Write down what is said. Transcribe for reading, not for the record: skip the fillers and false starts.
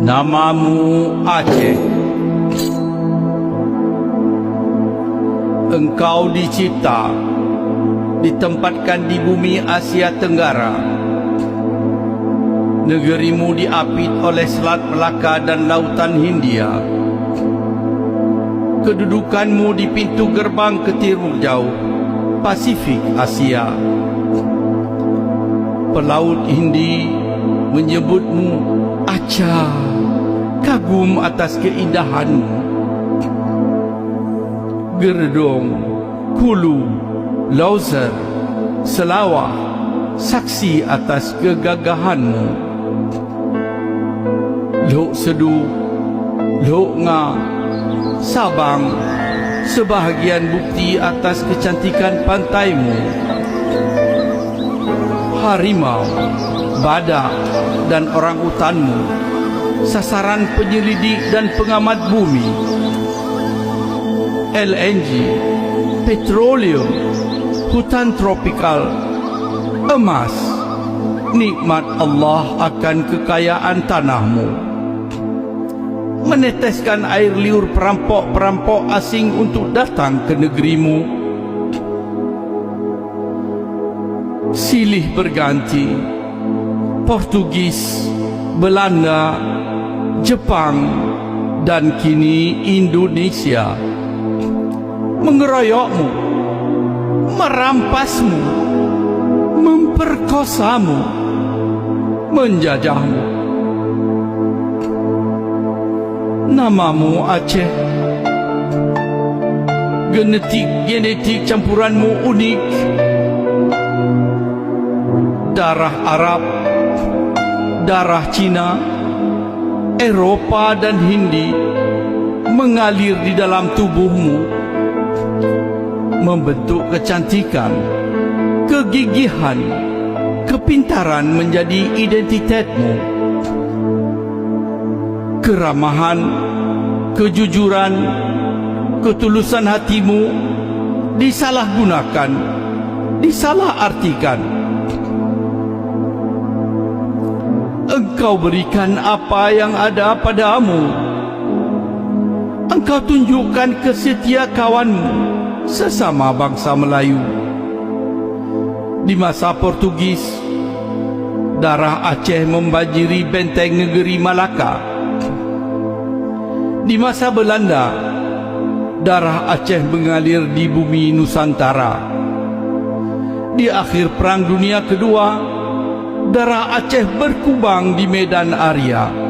Namamu Aceh. Engkau dicipta, ditempatkan di bumi Asia Tenggara. Negerimu diapit oleh Selat Melaka dan Lautan Hindia. Kedudukanmu di pintu gerbang ke Timur Jauh, Pasifik Asia. Pelaut Hindi menyebutmu Aceh, kagum atas keindahanmu. Gerdong, Kulu, Lauser, Selawah saksi atas kegagahanmu. Lok Sedu, Lok Nga, Sabang sebahagian bukti atas kecantikan pantaimu. Harimau, badak dan orangutanmu sasaran penyelidik dan pengamat bumi. LNG, petroleum, hutan tropikal, emas, nikmat Allah akan kekayaan tanahmu. Meneteskan air liur perampok-perampok asing untuk datang ke negerimu. Silih berganti, Portugis, Belanda, Jepang dan kini Indonesia mengeroyokmu, merampasmu, memperkosamu, menjajahmu. Namamu Aceh. Genetik campuranmu unik. Darah Arab, darah Cina, Eropa dan Hindi mengalir di dalam tubuhmu, membentuk kecantikan, kegigihan, kepintaran menjadi identitasmu. Keramahan, kejujuran, ketulusan hatimu disalahgunakan, disalahartikan. Engkau berikan apa yang ada padamu. Engkau tunjukkan kesetiakawanmu sesama bangsa Melayu. Di masa Portugis, darah Aceh membanjiri benteng negeri Malaka. Di masa Belanda, darah Aceh mengalir di bumi Nusantara. Di akhir Perang Dunia Kedua, darah Aceh berkubang di medan Arya.